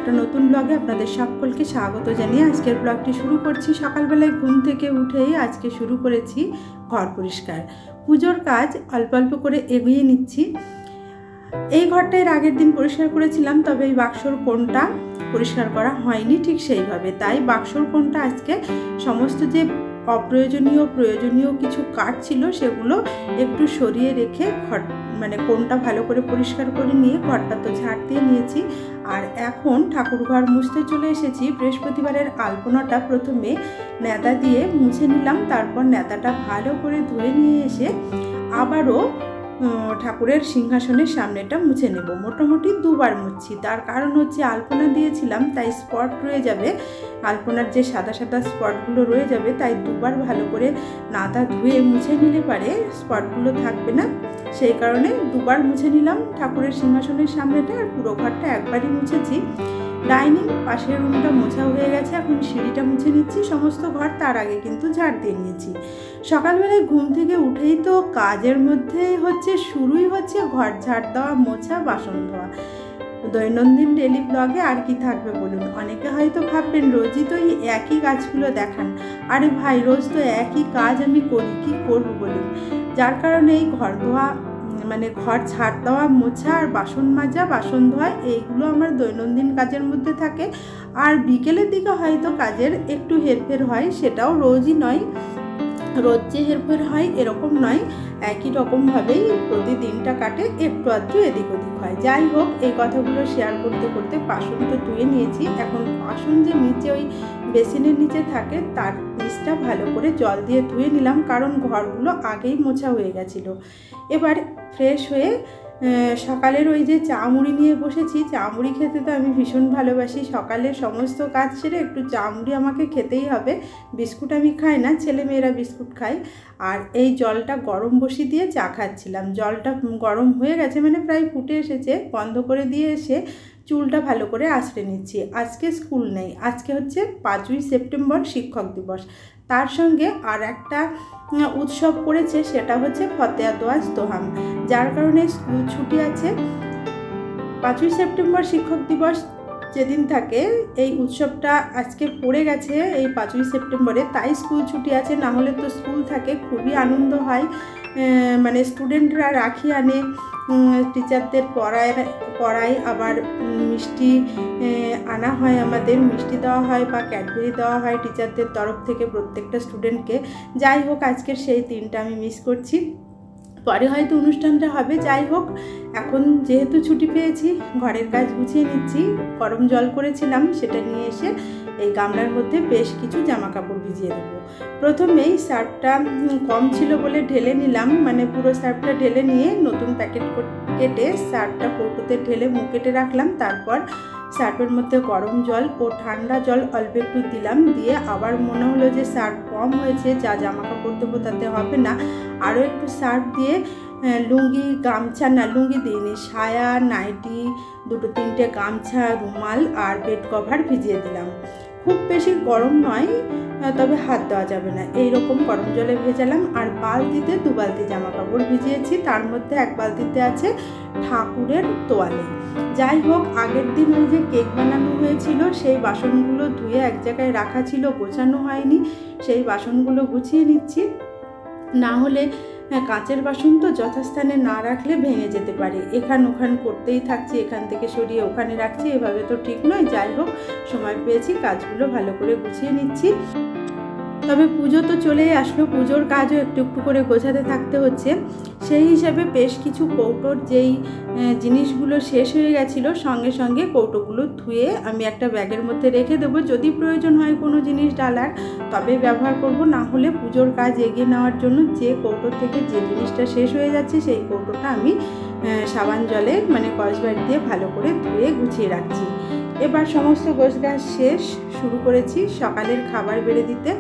একটা নতুন ব্লগে আপনাদের সকলকে স্বাগত জানিয়ে আজকের ব্লগটি শুরু করছি। সকালবেলায় ঘুম থেকে উঠেই আজকে শুরু করেছি ঘর পরিষ্কার। পুজোর কাজ অল্প অল্প করে এগিয়ে নিচ্ছি। এই ঘরটা এর আগের দিন পরিষ্কার করেছিলাম, তবে এই বাক্সর কোণটা পরিষ্কার করা হয়নি ঠিক সেইভাবে, তাই বাক্সর কোণটা আজকে সমস্ত যে প্রয়োজনীয় কিছু কাঠ ছিল সেগুলো একটু সরিয়ে রেখে কোণটা ভালো করে পরিষ্কার করে নিয়ে ঘরটা তো ঝাড় দিয়ে নিয়েছি। আর এখন ঠাকুর ঘর মুছতে চলে এসেছি। বৃহস্পতিবারের আলপনাটা প্রথমে নেতা দিয়ে মুছে নিলাম, তারপর নেতাটা ভালো করে ধুয়ে নিয়ে এসে আবারও ঠাকুরের সিংহাসনের সামনেটা মুছে নেব। মোটামুটি দুবার মুছছি, তার কারণ হচ্ছে আলপনা দিয়েছিলাম তাই স্পট রয়ে যাবে, আলপনার যে সাদা সাদা স্পটগুলো রয়ে যাবে, তাই দুবার ভালো করে নাতা ধুয়ে মুছে নিলে পারে স্পটগুলো থাকবে না। সেই কারণে দুবার মুছে নিলাম ঠাকুরের সিংহাসনের সামনেটা, আর পুরো ঘরটা একবারই মুছেছি। ডাইনিং পাশের রুমটা মোছা হয়ে গেছে, এখন সিঁড়িটা মুছে নিচ্ছি সমস্ত ঘর, তার আগে কিন্তু ঝাড় দিয়ে নিয়েছি। সকালবেলায় ঘুম থেকে উঠেই তো কাজের মধ্যে শুরুই হচ্ছে ঘর ঝাড় দেওয়া, মোছা, বাসন ধোয়া। দৈনন্দিন ডেলি ব্লগে আর কি থাকবে বলুন? অনেকে হয়তো ভাববেন রোজই তো এই একই কাজগুলো দেখান। আরে ভাই, রোজ তো একই কাজ আমি করি, কি করব বলুন? যার কারণে এই ঘর ধোয়া ঘর ঝাড় দেওয়া, মোছা আর বাসন মাজা, বাসন ধোয়া, এইগুলো আমার দৈনন্দিন কাজের মধ্যে থাকে। আর বিকেলের দিকে হয়তো কাজের একটু হেরফের হয়, সেটাও রোজই নয়, রোজ যে হেরফের হয় এরকম নয়, একই রকমভাবেই প্রতিদিনটা কাটে, একটু আধটু এদিক ওদিক হয়। যাই হোক, এই কথাগুলো শেয়ার করতে করতে বাসন তো ধুয়ে নিয়েছি। এখন বাসন যে নিচে ওই বেসিনের নিচে থাকে তার নিচটা ভালো করে জল দিয়ে ধুয়ে নিলাম, কারণ ঘরগুলো আগেই মোছা হয়ে গেছিলো। এবার ফ্রেশ হয়ে সকালের ওই যে চা মুড়ি নিয়ে বসেছি। চা মুড়ি খেতে তো আমি ভীষণ ভালোবাসি। সকালের সমস্ত কাজ সেরে একটু চা মুড়ি আমাকে খেতেই হবে। বিস্কুট আমি খাই না, ছেলেমেয়েরা বিস্কুট খায়। আর এই জলটা গরম বসিয়ে দিয়ে চা খাচ্ছিলাম। জলটা গরম হয়ে গেছে, প্রায় ফুটে এসেছে। বন্ধ করে দিয়ে এসে চুলটা ভালো করে আঁচড়ে নিচ্ছি। আজকে স্কুল নেই, আজকে হচ্ছে 5ই সেপ্টেম্বর শিক্ষক দিবস। তার সঙ্গে আর একটা উৎসব পড়েছে, সেটা হচ্ছে ফতেয়াদোয়াজ দোহাম, যার কারণে স্কুল ছুটি আছে। 5ই সেপ্টেম্বর শিক্ষক দিবস যেদিন থাকে, এই উৎসবটা আজকে পড়ে গেছে এই 5ই সেপ্টেম্বরে, তাই স্কুল ছুটি আছে। না হলে তো স্কুল থাকে, খুবই আনন্দ হয়। স্টুডেন্টরা রাখি আনে, টিচারদের পড়ায়, আবার মিষ্টি আনা হয়, আমাদের মিষ্টি দেওয়া হয় বা ক্যাডবেরি দেওয়া হয় টিচারদের তরফ থেকে প্রত্যেকটা স্টুডেন্টকে। যাই হোক, আজকের সেই দিনটা আমি মিস করছি। পরে হয়তো অনুষ্ঠানটা হবে। যাই হোক, এখন যেহেতু ছুটি পেয়েছি, ঘরের কাজ গুছিয়ে নিচ্ছি। গরম জল করেছিলাম, সেটা নিয়ে এসে এই গামলার মধ্যে বেশ কিছু জামা কাপড় ভিজিয়ে দেবো। প্রথমেই সার্ফটা কম ছিল বলে ঢেলে নিলাম, পুরো সার্ফটা ঢেলে নিয়ে নতুন প্যাকেট কেটে সার্ফটা কৌটোতে ঢেলে মুখ কেটে রাখলাম। তারপর সার্ফের মধ্যে গরম জল ও ঠান্ডা জল অল্প একটু দিলাম, দিয়ে আবার মনে হলো যে সার্ফ কম হয়েছে, যা জামা কাপড় দেবো তাতে হবে না, আরও একটু সার্ফ দিয়ে লুঙ্গি, গামছা, না লুঙ্গি দিইনি, সায়া, নাইটি, 2-3টে গামছা, রুমাল আর বেড কভার ভিজিয়ে দিলাম। খুব বেশি গরম নয়, তবে হাত দেওয়া যাবে না, এইরকম গরম জলে ভেজালাম। আর বালতিতে 2 বালতি জামা কাপড় ভিজিয়েছি, তার মধ্যে 1 বালতিতে আছে ঠাকুরের তোয়ালে। যাই হোক, আগের দিন ওই যে কেক বানানো হয়েছিল, সেই বাসনগুলো ধুয়ে এক জায়গায় রাখা ছিল, গোছানো হয়নি, সেই বাসনগুলো গুছিয়ে নিচ্ছি। না হলে কাঁচের বাসন তো যথাস্থানে না রাখলে ভেঙে যেতে পারে, এখান ওখান করতেই থাকছি, এখান থেকে সরিয়ে ওখানে রাখছি, এভাবে তো ঠিক নয়। যাই হোক, সময় পেয়েছি, কাজগুলো ভালো করে গুছিয়ে নিচ্ছি। তবে পুজো তো চলেই আসলো, পুজোর কাজও একটু একটু করে গোছাতে থাকতে হচ্ছে। সেই হিসাবে বেশ কিছু কৌটোর যেই জিনিসগুলো শেষ হয়ে গেছিলো, সঙ্গে সঙ্গে কৌটোগুলো ধুয়ে আমি একটা ব্যাগের মধ্যে রেখে দেবো। যদি প্রয়োজন হয় কোনো জিনিস ডালার, তবে ব্যবহার করব, না হলে পুজোর কাজ এগিয়ে নেওয়ার জন্য যে কৌটো থেকে যে জিনিসটা শেষ হয়ে যাচ্ছে সেই কৌটোটা আমি সাবান জলে কসবাইট দিয়ে ভালো করে ধুয়ে গুছিয়ে রাখছি। এবার সমস্ত গোছগাছ শেষ, শুরু করেছি সকালের খাবার বেড়ে দিতে।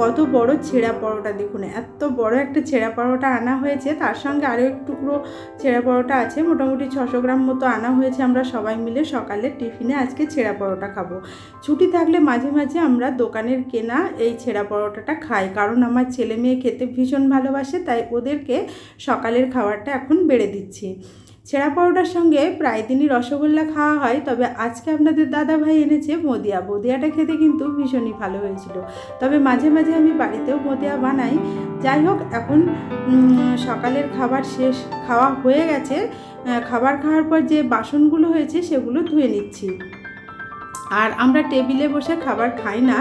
কত বড় ছেঁড়া পরোটা, দেখুন এত বড় একটা ছেঁড়া পরোটা আনা হয়েছে, তার সঙ্গে আরও একটু টুকরো ছেঁড়া পরোটা আছে, মোটামুটি 600 গ্রাম মতো আনা হয়েছে। আমরা সবাই মিলে সকালের টিফিনে আজকে ছেঁড়া পরোটা খাবো। ছুটি থাকলে মাঝে মাঝে আমরা দোকানের কেনা এই ছেঁড়া পরোটাটা খাই, কারণ আমার ছেলে মেয়ে খেতে ভীষণ ভালোবাসে, তাই ওদেরকে সকালের খাবারটা এখন বেড়ে দিচ্ছি। ছেঁড়া পরোটার সঙ্গে প্রায় দিনই রসগোল্লা খাওয়া হয়, তবে আজকে আপনাদের দাদা ভাই এনেছে মোদিয়া। মোদিয়াটা খেতে কিন্তু ভীষণই ভালো হয়েছিল। তবে মাঝে মাঝে আমি বাড়িতেও মোদিয়া বানাই। যাই হোক, এখন সকালের খাবার খাওয়া হয়ে গেছে। খাবার খাওয়ার পর যে বাসনগুলো হয়েছে সেগুলো ধুয়ে নিচ্ছি। আর আমরা টেবিলে বসে খাবার খাই না,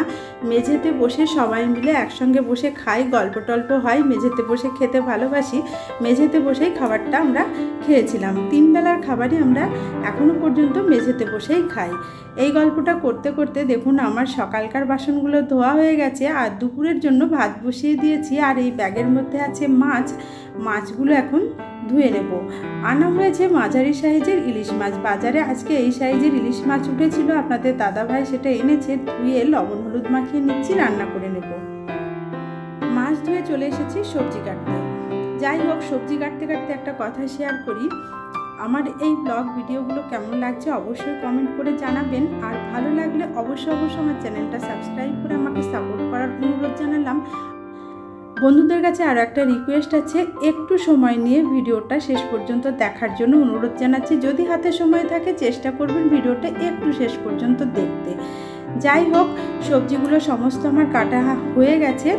মেঝেতে বসে সবাই মিলে একসঙ্গে বসে খাই, গল্প টল্প হয়, মেঝেতে বসে খেতে ভালোবাসি। মেঝেতে বসেই খাবারটা আমরা খেয়েছিলাম। 3 বেলার খাবারই আমরা এখনও পর্যন্ত মেঝেতে বসেই খাই। এই গল্পটা করতে করতে দেখুন আমার সকালকার বাসনগুলো ধোয়া হয়ে গেছে, আর দুপুরের জন্য ভাত বসিয়ে দিয়েছি। আর এই ব্যাগের মধ্যে আছে মাছগুলো এখন ধুয়ে নেব। আনা হয়েছে মাঝারি সাইজের ইলিশ মাছ। বাজারে আজকে এই সাইজের ইলিশ মাছ উঠেছিল, আপনাদের দাদাভাই সেটা এনেছে। ধুয়ে লবণ হলুদ মাখিয়ে নিচ্ছি, রান্না করে নেব। মাছ ধুয়ে চলে এসেছি সবজি কাটতে। যাই হোক, সবজি কাটতে কাটতে একটা কথা শেয়ার করি। আমার এই ব্লগ ভিডিওগুলো কেমন লাগছে অবশ্যই কমেন্ট করে জানাবেন। আর ভালো লাগলে অবশ্যই আমার চ্যানেলটা সাবস্ক্রাইব করে আমাকে সাপোর্ট করার অনুরোধ জানালাম। বন্ধুদের কাছে আরও একটা রিকোয়েস্ট আছে, একটু সময় নিয়ে ভিডিওটা শেষ পর্যন্ত দেখার জন্য অনুরোধ জানাচ্ছি। যদি হাতে সময় থাকে চেষ্টা করবেন ভিডিওটা একটু শেষ পর্যন্ত দেখতে। যাই হোক, সবজিগুলো সমস্ত আমার কাটা হয়ে গেছে।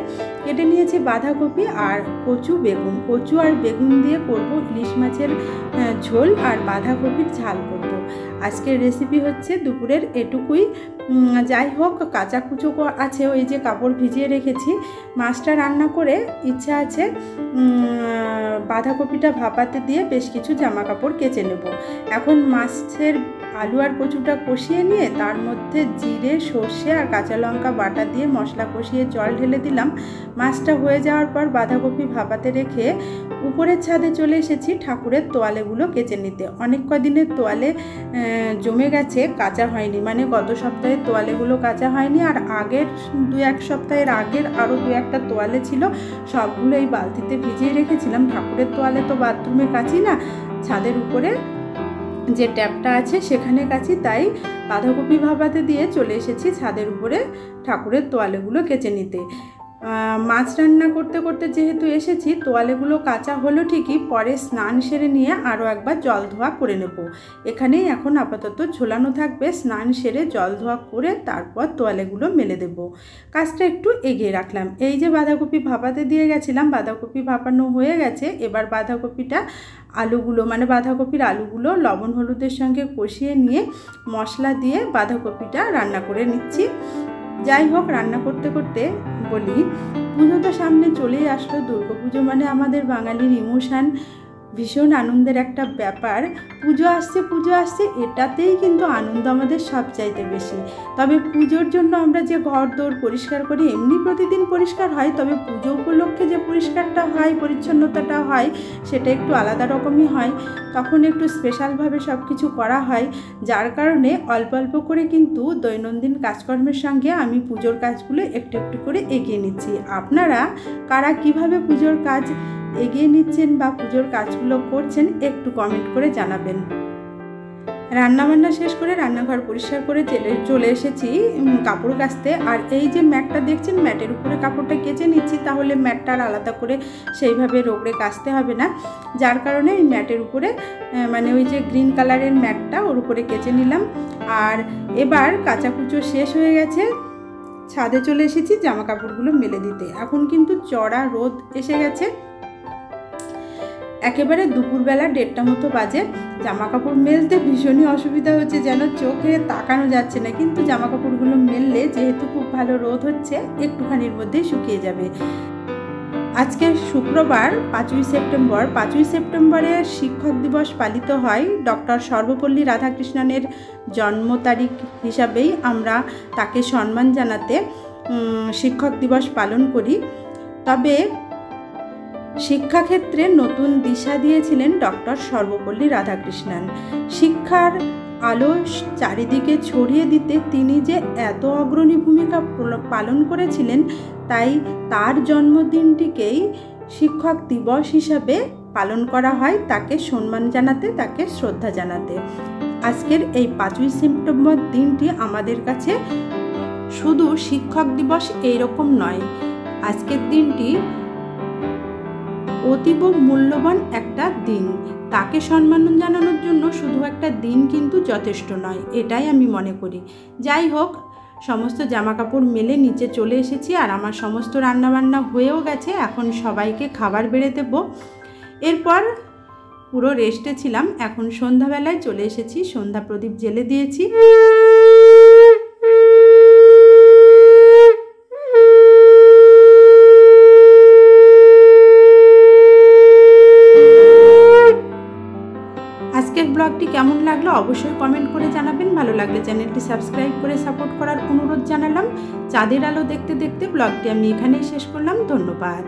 কেটে নিয়েছি বাঁধাকপি আর কচু আর বেগুন দিয়ে করব ইলিশ মাছের ঝোল, আর বাঁধাকপির ঝাল করব। আজকের রেসিপি হচ্ছে দুপুরের এটুকুই। যাই হোক, কাঁচা কুচো আছে, ওই যে কাপড় ভিজিয়ে রেখেছি। মাছটা রান্না করে ইচ্ছা আছে বাঁধাকপিটা ভাপাতে দিয়ে বেশ কিছু জামা কাপড় কেচে নেব। এখন মাছের আলু আর কচুটা কষিয়ে নিয়ে তার মধ্যে জিরে, সর্ষে আর কাঁচা লঙ্কা বাটা দিয়ে মশলা কষিয়ে জল ঢেলে দিলাম। মাছটা হয়ে যাওয়ার পর বাঁধাকপি ভাপাতে রেখে উপরের ছাদে চলে এসেছি ঠাকুরের তোয়ালেগুলো কেচে নিতে। অনেক কদিনের তোয়ালে জমে গেছে, কাচা হয়নি, মানে গত সপ্তাহের তোয়ালেগুলো কাচা হয়নি। আর আগের 2-1 সপ্তাহের আগের আরও 2-1টা তোয়ালে ছিল, সবগুলো এই বালতিতে ভিজিয়ে রেখেছিলাম। ঠাকুরের তোয়ালে তো বাথরুমে কাচি না, ছাদের উপরে যে ট্যাপটা আছে সেখানে কাচি। তাই বাঁধাকপি ভাপাতে দিয়ে চলে এসেছি ছাদের উপরে ঠাকুরের তোয়ালেগুলো কেচে নিতে। মাছ রান্না করতে করতে যেহেতু এসেছি, তোয়ালেগুলো কাঁচা হলো ঠিকই, পরে স্নান সেরে নিয়ে আরও একবার জল ধোয়া করে নেব। এখানেই এখন আপাতত ঝোলানো থাকবে। স্নান সেরে জল ধোয়া করে তারপর তোয়ালেগুলো মেলে দেব। কাজটা একটু এগিয়ে রাখলাম। এই যে বাঁধাকপি ভাপাতে দিয়ে গেছিলাম, বাঁধাকপি ভাপানো হয়ে গেছে। এবার বাঁধাকপির আলুগুলো লবণ হলুদের সঙ্গে কষিয়ে নিয়ে মশলা দিয়ে বাঁধাকপিটা রান্না করে নিচ্ছি। যাই হোক, রান্না করতে করতে বলি, পুজো তো সামনে চলেই আসলো। দুর্গাপুজো মানে আমাদের বাঙালির ইমোশান, ভীষণ আনন্দের একটা ব্যাপার। পুজো আসছে এটাতেই কিন্তু আনন্দ আমাদের সবচাইতে বেশি। তবে পুজোর জন্য আমরা যে ঘর দৌড় পরিষ্কার করি, এমনি প্রতিদিন পরিষ্কার হয়, তবে পুজো উপলক্ষে যে পরিষ্কারটা হয়, পরিচ্ছন্নতাটা হয়, সেটা একটু আলাদা রকমই হয়। তখন একটু স্পেশালভাবে সব কিছু করা হয়, যার কারণে অল্প অল্প করে কিন্তু দৈনন্দিন কাজকর্মের সঙ্গে আমি পুজোর কাজগুলো একটু একটু করে এগিয়ে নিচ্ছি। আপনারা কারা কিভাবে পুজোর কাজ এগিয়ে নিচ্ছেন বা পুজোর কাজগুলো করছেন একটু কমেন্ট করে জানাবেন। রান্নাবান্না শেষ করে রান্নাঘর পরিষ্কার করে চলে এসেছি কাপড় কাচতে। আর এই যে ম্যাটটা দেখছেন, ম্যাটের উপরে কাপড়টা কেচে নিচ্ছি, তাহলে ম্যাটটা আর আলাদা করে সেইভাবে রোগড়ে কাচতে হবে না। যার কারণে ওই ম্যাটের উপরে মানে ওই যে গ্রিন কালারের ম্যাটটা ওর উপরে কেচে নিলাম। আর এবার কাচাকুচো শেষ হয়ে গেছে, ছাদে চলে এসেছি জামা কাপড়গুলো মেলে দিতে। এখন কিন্তু চড়া রোদ এসে গেছে, একেবারে দুপুরবেলা 1:30টা মতো বাজে। জামা কাপড় মেলতে ভীষণই অসুবিধা হচ্ছে, যেন চোখে তাকানো যাচ্ছে না। কিন্তু জামা কাপড়গুলো মেললে যেহেতু খুব ভালো রোদ হচ্ছে, একটুখানির মধ্যেই শুকিয়ে যাবে। আজকে শুক্রবার 5ই সেপ্টেম্বর। 5ই সেপ্টেম্বরে শিক্ষক দিবস পালিত হয়। ডক্টর সর্বপল্লী রাধাকৃষ্ণনের জন্ম তারিখ হিসাবেই আমরা তাকে সম্মান জানাতে শিক্ষক দিবস পালন করি। তবে শিক্ষাক্ষেত্রে নতুন দিশা দিয়েছিলেন ডক্টর সর্বপল্লী রাধাকৃষ্ণন। শিক্ষার আলো চারিদিকে ছড়িয়ে দিতে তিনি যে এত অগ্রণী ভূমিকা পালন করেছিলেন, তাই তার জন্মদিনটিকেই শিক্ষক দিবস হিসাবে পালন করা হয়, তাকে সম্মান জানাতে, তাকে শ্রদ্ধা জানাতে। আজকের এই 5ই সেপ্টেম্বর দিনটি আমাদের কাছে শুধু শিক্ষক দিবস এইরকম নয়, আজকের দিনটি অতীব মূল্যবান একটা দিন। তাকে সম্মান জানানোর জন্য শুধু একটা দিন কিন্তু যথেষ্ট নয়, এটাই আমি মনে করি। যাই হোক, সমস্ত জামাকাপড় মেলে নিচে চলে এসেছি আর আমার সমস্ত রান্নাবান্না হয়েও গেছে। এখন সবাইকে খাবার বেড়ে দেব। এরপর পুরো রেস্টে ছিলাম। এখন সন্ধ্যাবেলায় চলে এসেছি, সন্ধ্যা প্রদীপ জ্বেলে দিয়েছি। আজকের ব্লগটি কেমন লাগলো অবশ্যই কমেন্ট করে জানাবেন। ভালো লাগলে চ্যানেলটি সাবস্ক্রাইব করে সাপোর্ট করার অনুরোধ জানালাম। চাঁদের আলো দেখতে দেখতে ব্লগটি আমি এখানেই শেষ করলাম। ধন্যবাদ।